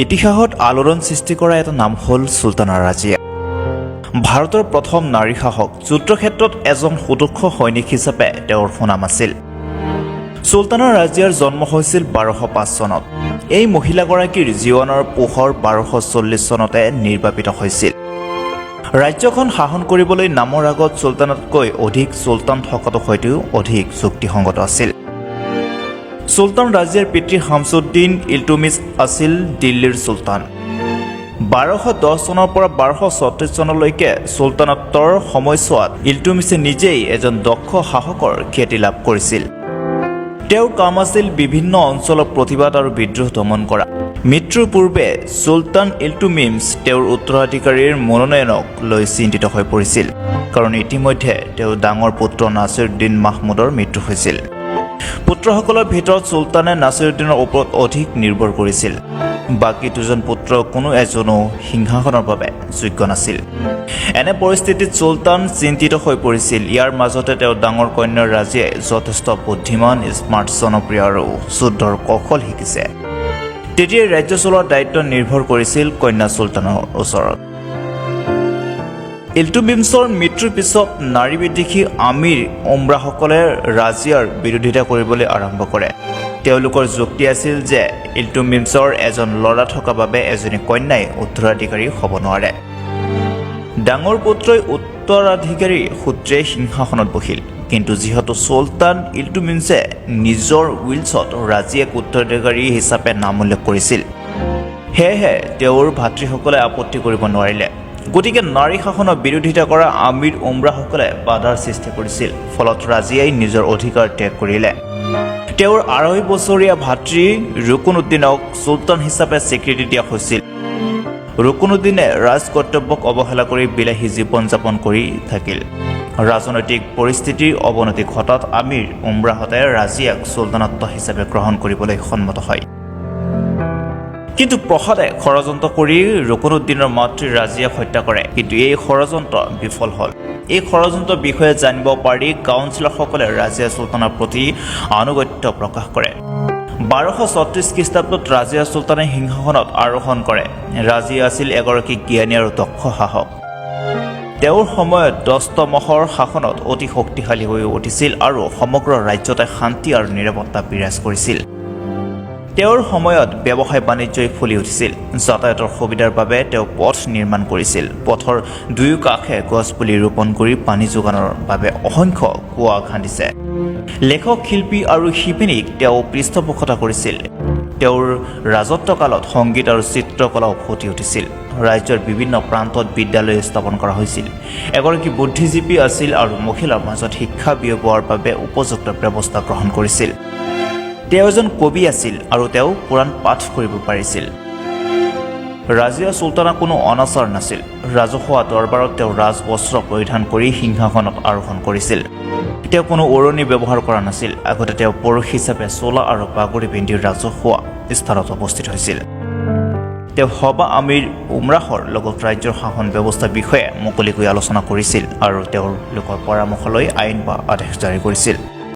ইতিহাসত আলোড়ন সৃষ্টি কৰা এটা নাম হ'ল চুলতানা ৰাজিয়া। ভাৰতৰ প্ৰথম নাৰী শাসক, যুদ্ধক্ষেত্ৰত এজন সুদক্ষ সৈনিক হিচাপে তেওঁৰ সুনাম আছিল। চুলতানা ৰাজিয়াৰ জন্ম হৈছিল 1205 চনত। এই মহিলাগৰাকীৰ জীৱনৰ পোহৰ 1240 চনতে নিৰ্বাপিত হৈছিল। ৰাজ্যখন শাসন কৰিবলৈ নামৰ আগত চুলতানতকৈ অধিক চুলতান থকাটো হয়তো অধিক যুক্তিসংগত আছিল। চুলতান ৰাজিয়াৰ পিতৃ শামছুদ্দিন ইলটুমিছ আছিল দিল্লীৰ চুলতান। 1210 চনৰ পৰা 1234 চনলৈকে চুলতানত্বৰ সময়ছোৱাত ইলটুমিছে নিজেই এজন দক্ষ শাসকৰ খ্যাতি লাভ কৰিছিল। তেওঁৰ কাম আছিল বিভিন্ন অঞ্চলৰ প্ৰতিবাদ আৰু বিদ্ৰোহ দমন কৰা। মৃত্যুৰ পূৰ্বে চুলতান ইলটুমিছ তেওঁৰ উত্তৰাধিকাৰীৰ মনোনয়নক লৈ চিন্তিত হৈ পৰিছিল, কাৰণ ইতিমধ্যে তেওঁৰ ডাঙৰ পুত্ৰ নাছিৰুদ্দিন মাহমুদৰ মৃত্যু হৈছিল। পুত্ৰসকলৰ ভিতৰত চুলতানে নাছিৰুদ্দিনৰ ওপৰত অধিক নিৰ্ভৰ কৰিছিল। বাকী দুজন পুত্ৰৰ কোনো এজনো সিংহাসনৰ বাবে যোগ্য নাছিল। এনে পৰিস্থিতিত চুলতান চিন্তিত হৈ পৰিছিল। ইয়াৰ মাজতে তেওঁৰ ডাঙৰ কন্যা ৰাজিয়াই যথেষ্ট বুদ্ধিমান, স্মাৰ্ট, জনপ্ৰিয় আৰু যুদ্ধৰ কৌশল শিকিছে। তেতিয়াই ৰাজ্য চলোৱাৰ দায়িত্ব নিৰ্ভৰ কৰিছিল কন্যা চুলতানৰ ওচৰত। ইলটুমিছৰ মৃত্যুৰ পিছত নাৰী বিদ্বেষী আমিৰ উমৰাসকলে ৰাজিয়াৰ বিৰোধিতা কৰিবলৈ আৰম্ভ কৰে। তেওঁলোকৰ যুক্তি আছিল যে ইলটুমিছৰ এজন ল'ৰা থকা বাবে এজনী কন্যাই উত্তৰাধিকাৰী হ'ব নোৱাৰে। ডাঙৰ পুত্ৰই উত্তৰাধিকাৰী সূত্ৰে সিংহাসনত বহিল, কিন্তু যিহেতু চুলতান ইলটুমিছে নিজৰ উইলছত ৰাজিয়াক উত্তৰাধিকাৰী হিচাপে নাম উল্লেখ কৰিছিল, সেয়েহে তেওঁৰ ভাতৃসকলে আপত্তি কৰিব নোৱাৰিলে। গতিকে নাৰী শাসনৰ বিৰোধিতা কৰা আমিৰ উমৰাসকলে বাধাৰ সৃষ্টি কৰিছিল। ফলত ৰাজিয়াই নিজৰ অধিকাৰ ত্যাগ কৰিলে। তেওঁৰ 2.5 বছৰীয়া ভাতৃ ৰুকনুদ্দিনক চুলতান হিচাপে স্বীকৃতি দিয়া হৈছিল। ৰুকনুদ্দিনে ৰাজ কৰ্তব্যক অৱহেলা কৰি বিলাসী জীৱন যাপন কৰি থাকিল। ৰাজনৈতিক পৰিস্থিতিৰ অৱনতি ঘটাত আমিৰ উমৰাহঁতে ৰাজিয়াক চুলতানত্ব হিচাপে গ্ৰহণ কৰিবলৈ সন্মত হয়। কিন্তু প্ৰসাদে ষড়যন্ত্ৰ কৰি ৰুকনুদ্দিনৰ মাতৃ ৰাজিয়াক হত্যা কৰে, কিন্তু এই ষড়যন্ত্ৰ বিফল হ'ল। এই ষড়যন্ত্ৰৰ বিষয়ে জানিব পাৰি কাউন্সিলৰসকলে ৰাজিয়া চুলতানৰ প্ৰতি আনুগত্য প্ৰকাশ কৰে। 1236 খ্ৰীষ্টাব্দত ৰাজিয়া চুলতানে সিংহাসনত আৰোহণ কৰে। ৰাজিয়া আছিল এগৰাকী জ্ঞানী আৰু দক্ষ শাসক। তেওঁৰ সময়ত দস্তমহৰ শাসনত অতি শক্তিশালী হৈ উঠিছিল আৰু সমগ্ৰ ৰাজ্যতে শান্তি আৰু নিৰাপত্তা বিৰাজ কৰিছিল। তেওঁৰ সময়ত ব্যৱসায় বাণিজ্যই ফুলি উঠিছিল। যাতায়াতৰ সুবিধাৰ বাবে তেওঁ পথ নিৰ্মাণ কৰিছিল। পথৰ দুয়ো কাষে গছপুলি ৰোপণ কৰি পানী যোগানৰ বাবে অসংখ্য কুঁৱা খান্দিছে। লেখক, শিল্পী আৰু শিপিনীক তেওঁ পৃষ্ঠপোষকতা কৰিছিল। তেওঁৰ ৰাজত্বকালত সংগীত আৰু চিত্ৰকলাও ফুটি উঠিছিল। ৰাজ্যৰ বিভিন্ন প্ৰান্তত বিদ্যালয় স্থাপন কৰা হৈছিল। এগৰাকী বুদ্ধিজীৱী আছিল আৰু মহিলাৰ মাজত শিক্ষা বিয়পোৱাৰ বাবে উপযুক্ত ব্যৱস্থা গ্ৰহণ কৰিছিল। তেওঁ এজন কবি আছিল আৰু তেওঁ কোৰাণ পাঠ কৰিব পাৰিছিল। ৰাজিয়া চুলতানৰ কোনো অনাচাৰ নাছিল। ৰাজহুৱা দৰবাৰত তেওঁ ৰাজবস্ত্ৰ পৰিধান কৰি সিংহাসনত আৰোহণ কৰিছিল। তেওঁ কোনো ওৰণি ব্যৱহাৰ কৰা নাছিল। আগতে তেওঁ পুৰুষ হিচাপে চোলা আৰু পাগুৰি পিন্ধি ৰাজহুৱা স্থানত উপস্থিত হৈছিল। তেওঁ সবা আমিৰ উমৰাহৰ লগত ৰাজ্যৰ শাসন ব্যৱস্থাৰ বিষয়ে মুকলিকৈ আলোচনা কৰিছিল আৰু তেওঁলোকৰ পৰামৰ্শ লৈ আইন বা আদেশ জাৰি কৰিছিল।